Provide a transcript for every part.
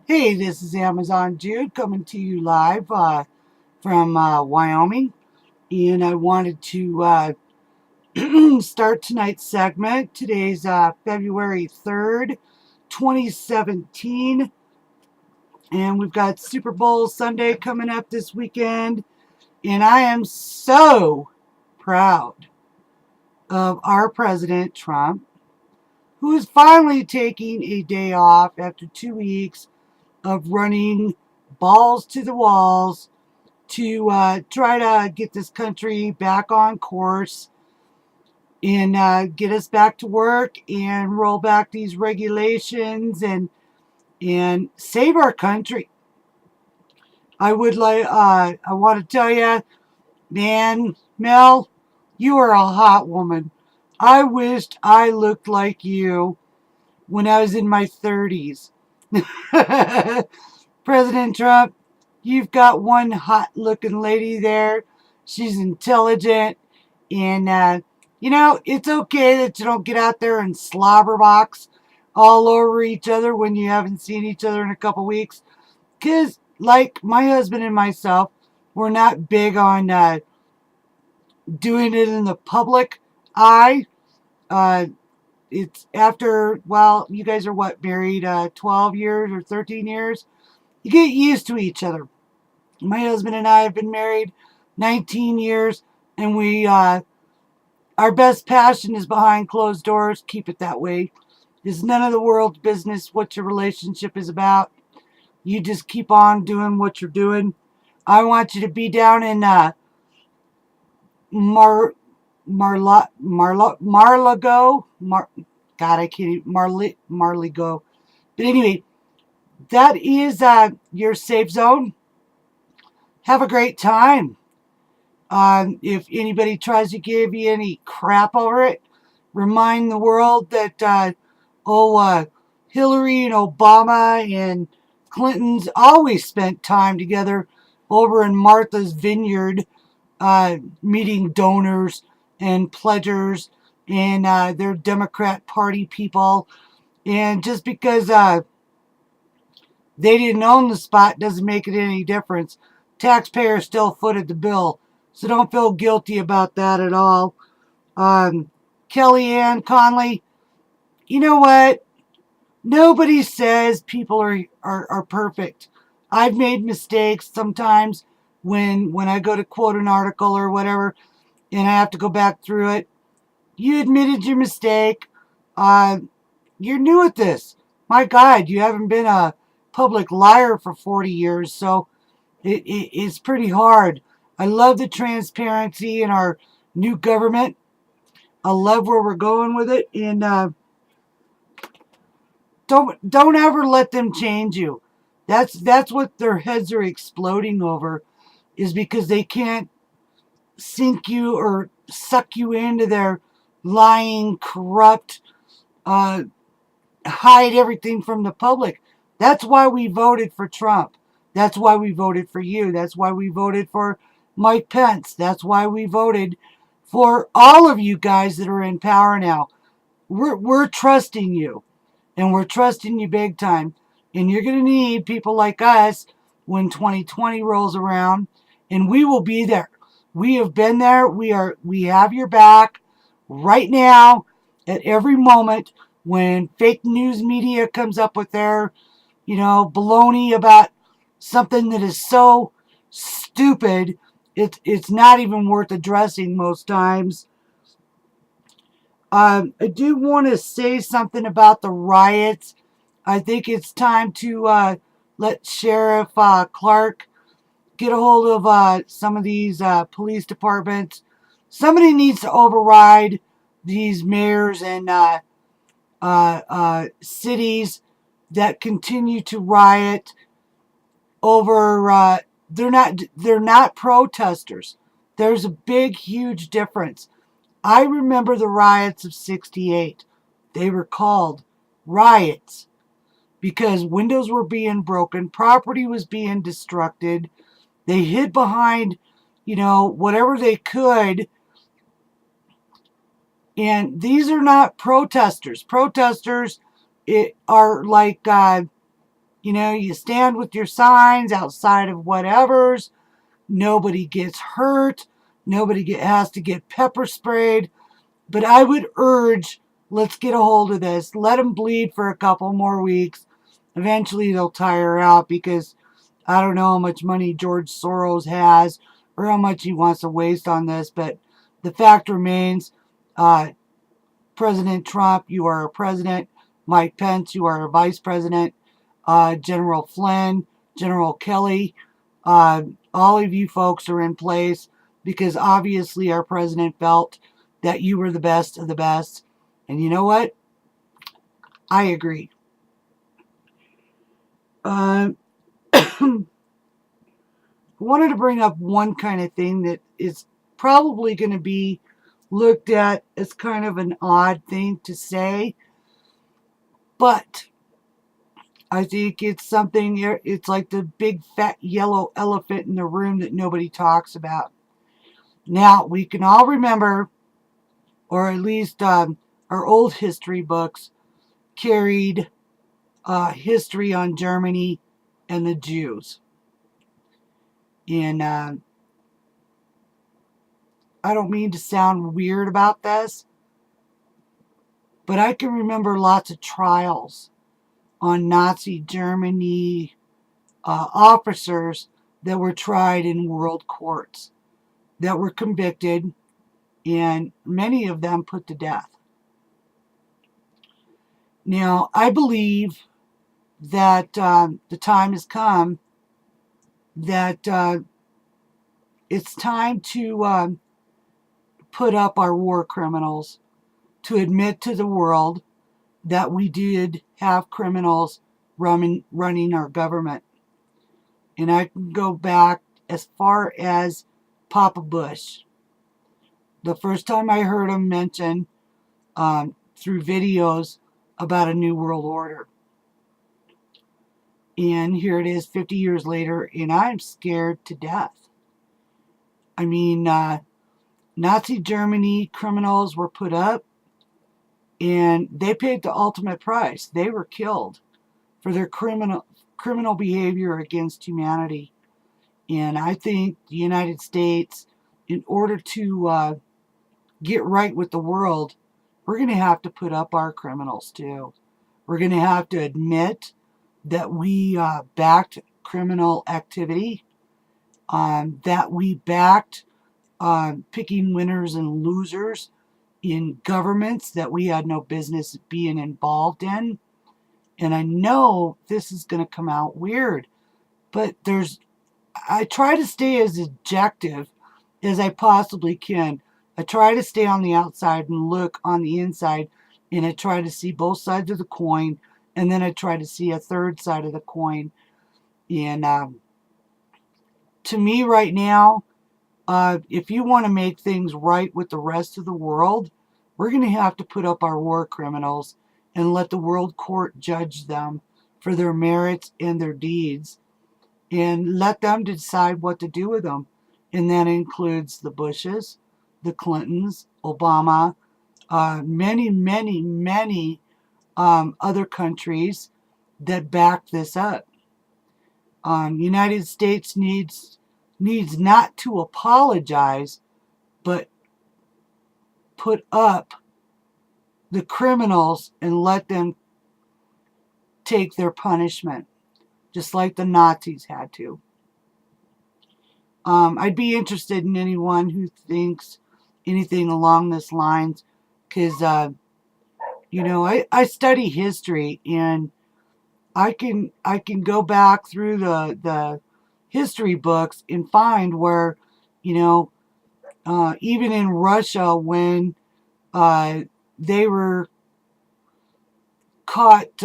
Hey, this is Amazon Jude coming to you live from Wyoming, and I wanted to start tonight's segment. Today's February 3rd, 2017, and we've got Super Bowl Sunday coming up this weekend, and I am so proud of our President Trump, who is finally taking a day off after 2 weeks of running balls to the walls to try to get this country back on course and get us back to work and roll back these regulations and save our country. I want to tell you, man, Mel, you are a hot woman. I wished I looked like you when I was in my 30s. President Trump, you've got one hot looking lady there. She's intelligent. And, it's okay that you don't get out there and slobberbox all over each other when you haven't seen each other in a couple weeks. Because, like my husband and myself, we're not big on doing it in the public eye. Uh, it's after, well, you guys are what, married 12 years or 13 years? You get used to each other. My husband and I have been married 19 years, and our best passion is behind closed doors. Keep it that way. It's none of the world's business what your relationship is about. You just keep on doing what you're doing. I want you to be down in Mar Marlago. God, I can't even Marligo. But anyway, that is your safe zone. Have a great time. If anybody tries to give you any crap over it, remind the world that Hillary and Obama and Clinton's always spent time together over in Martha's Vineyard, meeting donors and pledgers and their Democrat Party people. And just because they didn't own the spot doesn't make it any difference. Taxpayers still footed the bill. So don't feel guilty about that at all. Kellyanne Conley, you know what? Nobody says people are perfect. I've made mistakes sometimes when I go to quote an article or whatever and I have to go back through it. You admitted your mistake. Uh, you're new at this. My God, you haven't been a public liar for 40 years, so it's pretty hard. I love the transparency in our new government. I love where we're going with it, and don't ever let them change you. That's what their heads are exploding over, is because they can't sink you or suck you into their lying, corrupt, uh, hide everything from the public. That's why we voted for Trump. That's why we voted for you. That's why we voted for Mike Pence. That's why we voted for all of you guys that are in power now. We're trusting you, and we're trusting you big time. And you're going to need people like us when 2020 rolls around, and we will be there. We have been there. We have your back right now at every moment when fake news media comes up with their, baloney about something that is so stupid, it's not even worth addressing most times. I do want to say something about the riots. I think it's time to let Sheriff Clark get a hold of some of these police departments. Somebody needs to override these mayors and cities that continue to riot over. They're not protesters. There's a big, huge difference. I remember the riots of '68. They were called riots because windows were being broken, property was being destructed. They hid behind, whatever they could. And these are not protesters. Protesters are like, You know, you stand with your signs outside of whatever's. Nobody gets hurt. Nobody has to get pepper sprayed. But I would urge, let's get a hold of this. Let them bleed for a couple more weeks. Eventually they'll tire out because I don't know how much money George Soros has or how much he wants to waste on this. But the fact remains, President Trump, you are a president. Mike Pence, you are a vice president. General Flynn, General Kelly, all of you folks are in place because obviously our president felt that you were the best of the best. And you know what? I agree. I wanted to bring up one kind of thing that is probably going to be looked at as kind of an odd thing to say, but I think it's something, it's like the big fat yellow elephant in the room that nobody talks about. Now, we can all remember, or at least our old history books carried history on Germany and the Jews. And I don't mean to sound weird about this, but I can remember lots of trials on Nazi Germany officers that were tried in world courts, that were convicted, and many of them put to death. Now, I believe that the time has come that it's time to put up our war criminals, to admit to the world that we did have criminals running our government. And I can go back as far as Papa Bush. The first time I heard him mention through videos about a new world order. And here it is 50 years later, and I'm scared to death. I mean, Nazi Germany criminals were put up, and they paid the ultimate price. They were killed for their criminal behavior against humanity. And I think the United States, in order to get right with the world, we're going to have to put up our criminals too. We're going to have to admit that we backed criminal activity, that we backed picking winners and losers in governments that we had no business being involved in. And I know this is going to come out weird, but I try to stay as objective as I possibly can. I try to stay on the outside and look on the inside, and I try to see both sides of the coin, and then I try to see a third side of the coin. And to me right now, if you want to make things right with the rest of the world, we're going to have to put up our war criminals and let the world court judge them for their merits and their deeds, and let them decide what to do with them. And that includes the Bushes, the Clintons, Obama, many, many, many other countries that back this up. United States needs not to apologize, but put up the criminals and let them take their punishment, just like the Nazis had to. I'd be interested in anyone who thinks anything along this lines, because I study history, and I can go back through the history books and find where, even in Russia, when they were caught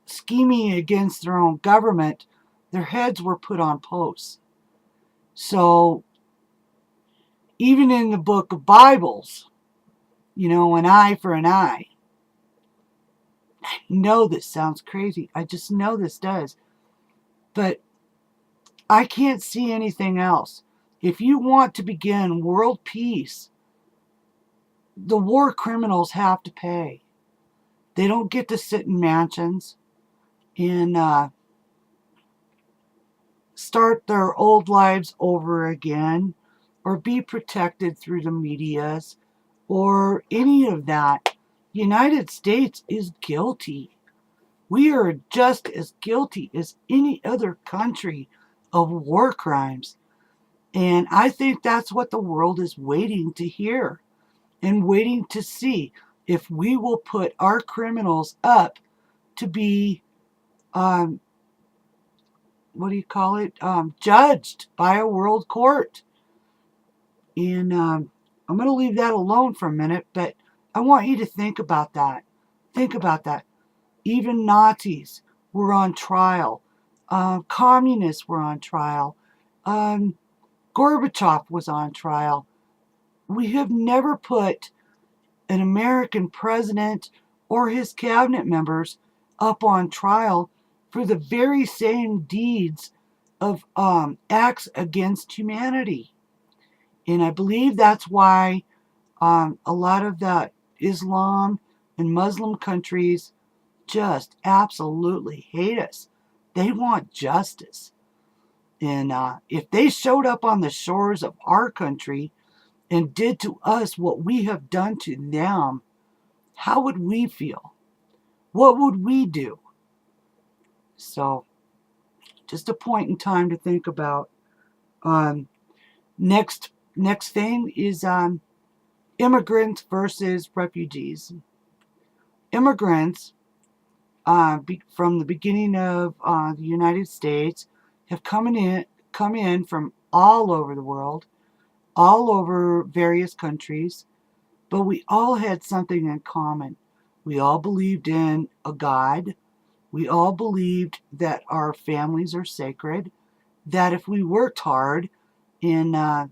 scheming against their own government, their heads were put on posts. So even in the book of Bibles, an eye for an eye. I know this sounds crazy. I just know this does. But I can't see anything else. If you want to begin world peace, the war criminals have to pay. They don't get to sit in mansions. and start their old lives over again, or be protected through the medias, or any of that. United States is guilty. We are just as guilty as any other country of war crimes. And I think that's what the world is waiting to hear and waiting to see, if we will put our criminals up to be, um, what do you call it, judged by a world court. And I'm going to leave that alone for a minute, but I want you to think about that. Think about that. Even Nazis were on trial. Communists were on trial. Gorbachev was on trial. We have never put an American president or his cabinet members up on trial for the very same deeds of acts against humanity. And I believe that's why a lot of the Islam and Muslim countries just absolutely hate us. They want justice. And if they showed up on the shores of our country and did to us what we have done to them, how would we feel? What would we do? So, just a point in time to think about. Next thing is immigrants versus refugees. Immigrants, from the beginning of the United States, have come in from all over the world, all over various countries, but we all had something in common. We all believed in a God. We all believed that our families are sacred, that if we worked hard and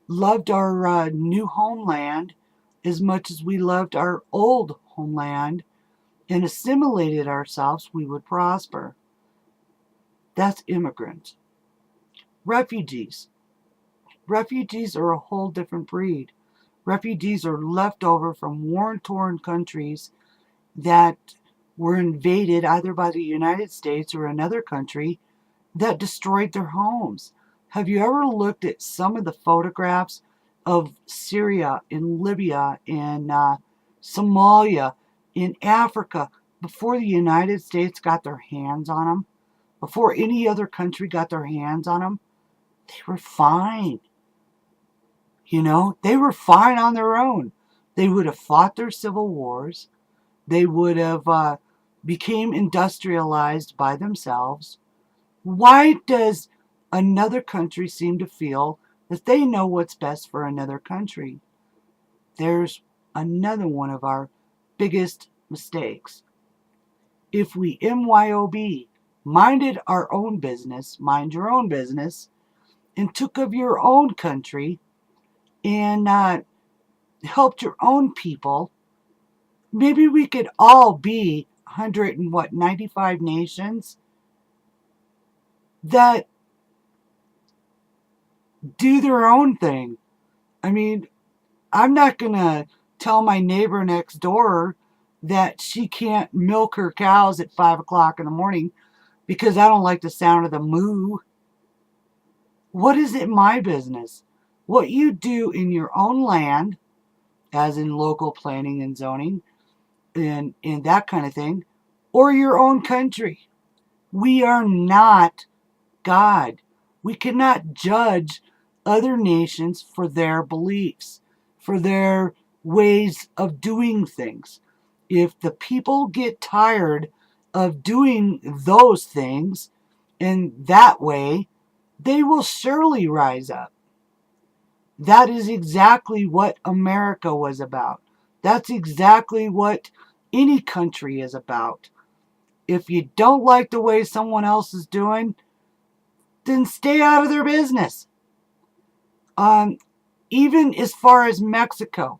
loved our new homeland as much as we loved our old homeland and assimilated ourselves, we would prosper. That's immigrants. Refugees. Refugees are a whole different breed. Refugees are left over from war-torn countries that were invaded either by the United States or another country that destroyed their homes. Have you ever looked at some of the photographs of Syria and Libya and Somalia in Africa before the United States got their hands on them? Before any other country got their hands on them? They were fine. They were fine on their own. They would have fought their civil wars. They would have became industrialized by themselves. Why does another country seem to feel that they know what's best for another country? There's another one of our biggest mistakes. If we MYOB, minded our own business, mind your own business, and took of your own country and helped your own people, maybe we could all be 95 nations that do their own thing. I mean, I'm not going to tell my neighbor next door that she can't milk her cows at 5 o'clock in the morning because I don't like the sound of the moo. What is it my business? What you do in your own land, as in local planning and zoning, and that kind of thing, or your own country. We are not God. We cannot judge other nations for their beliefs, for their ways of doing things. If the people get tired of doing those things in that way, they will surely rise up. That is exactly what America was about. That's exactly what any country is about. If you don't like the way someone else is doing, then stay out of their business. Even as far as Mexico.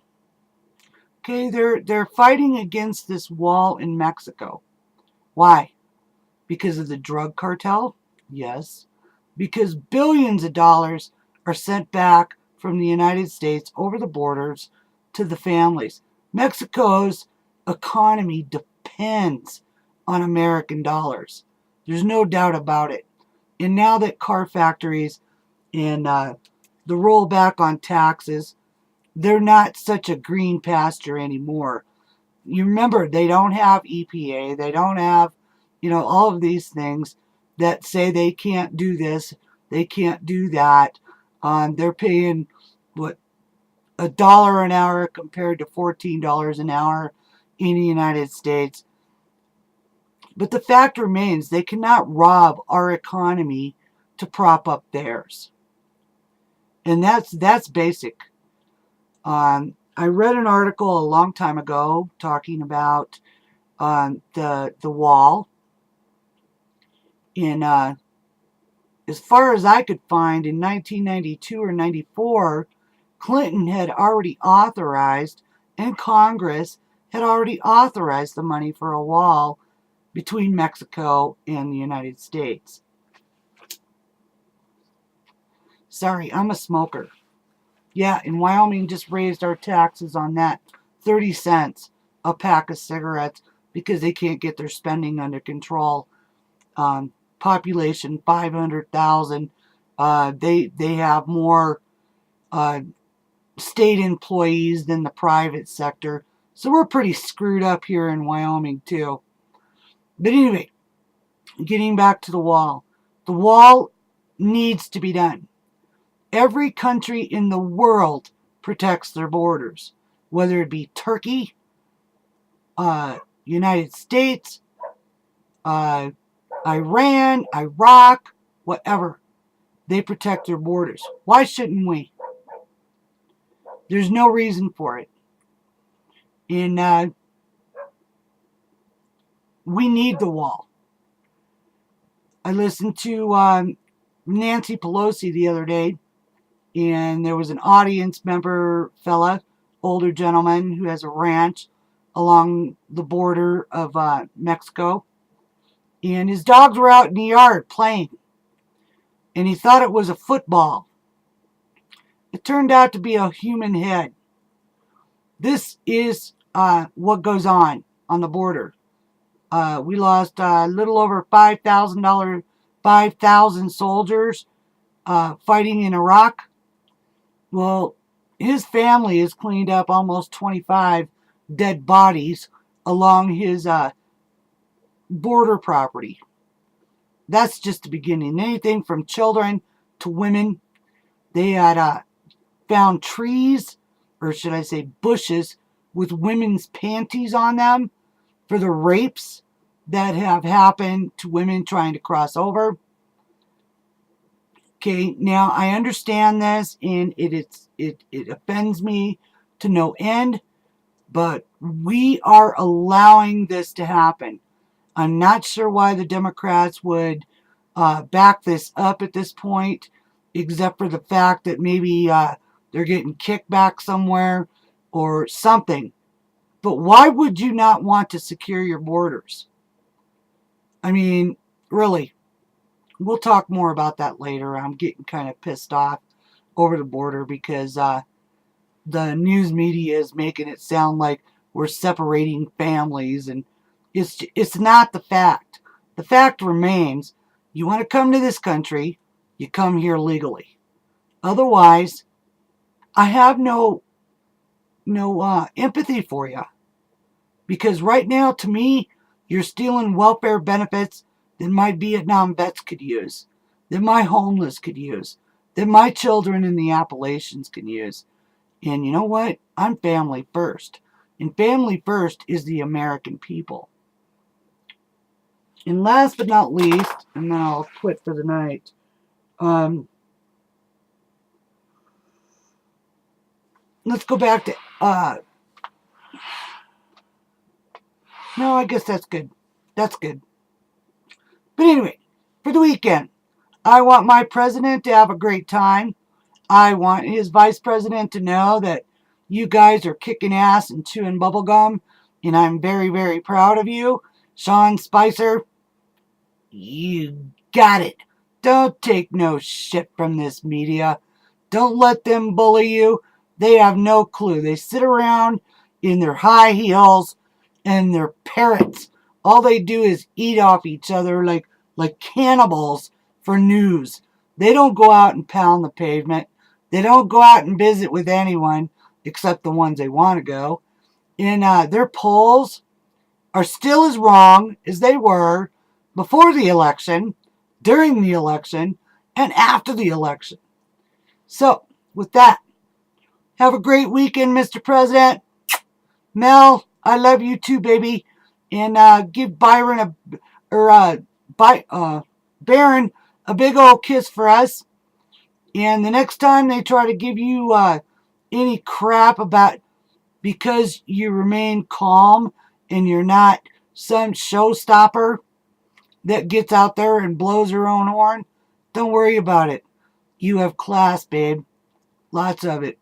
Okay, they're fighting against this wall in Mexico. Why? Because of the drug cartel? Yes. Because billions of dollars are sent back from the United States over the borders to the families. Mexico's economy depends on American dollars. There's no doubt about it. And now that car factories and the rollback on taxes, they're not such a green pasture anymore. You remember, they don't have EPA, they don't have, all of these things that say they can't do this, they can't do that. They're paying, what, $1 an hour compared to $14 an hour in the United States. But the fact remains, they cannot rob our economy to prop up theirs. And that's basic. I read an article a long time ago talking about the wall. In as far as I could find, in 1992 or 94, Clinton had already authorized, and Congress had already authorized the money for a wall between Mexico and the United States. Sorry, I'm a smoker. Yeah, and Wyoming just raised our taxes on that 30 cents a pack of cigarettes because they can't get their spending under control. Population 500,000. They have more state employees than the private sector. So we're pretty screwed up here in Wyoming too. But anyway, getting back to the wall. The wall needs to be done. Every country in the world protects their borders, whether it be Turkey, United States, Iran, Iraq, whatever. They protect their borders. Why shouldn't we? There's no reason for it. And we need the wall. I listened to Nancy Pelosi the other day, and there was an audience member fella, older gentleman who has a ranch along the border of Mexico, and his dogs were out in the yard playing, and he thought it was a football. It turned out to be a human head. This is what goes on the border. We lost a little over 5,000 soldiers fighting in Iraq. Well, his family has cleaned up almost 25 dead bodies along his border property. That's just the beginning. Anything from children to women. They had found trees, or should I say bushes, with women's panties on them for the rapes that have happened to women trying to cross over. Okay, now I understand this, and it offends me to no end, but we are allowing this to happen. I'm not sure why the Democrats would back this up at this point, except for the fact that maybe they're getting kickback somewhere or something. But why would you not want to secure your borders? I mean, really. We'll talk more about that later. I'm getting kind of pissed off over the border because the news media is making it sound like we're separating families, and it's not the fact. The fact remains, you want to come to this country, you come here legally. Otherwise, I have no empathy for you. Because right now, to me, you're stealing welfare benefits that my Vietnam vets could use, that my homeless could use, that my children in the Appalachians can use. And you know what? I'm family first. And family first is the American people. And last but not least, and then I'll quit for the night, let's go back to, no, I guess that's good. That's good. But anyway, for the weekend, I want my president to have a great time. I want his vice president to know that you guys are kicking ass and chewing bubblegum, and I'm very, very proud of you. Sean Spicer, you got it. Don't take no shit from this media. Don't let them bully you. They have no clue. They sit around in their high heels and their parrots all they do is eat off each other like cannibals for news. They don't go out and pound the pavement. They don't go out and visit with anyone except the ones they want to go. And their polls are still as wrong as they were before the election, during the election, and after the election. So, with that, have a great weekend, Mr. President. Mel, I love you too, baby. And give Byron Baron a big old kiss for us. And the next time they try to give you any crap about because you remain calm and you're not some showstopper that gets out there and blows her own horn, don't worry about it. You have class, babe. Lots of it.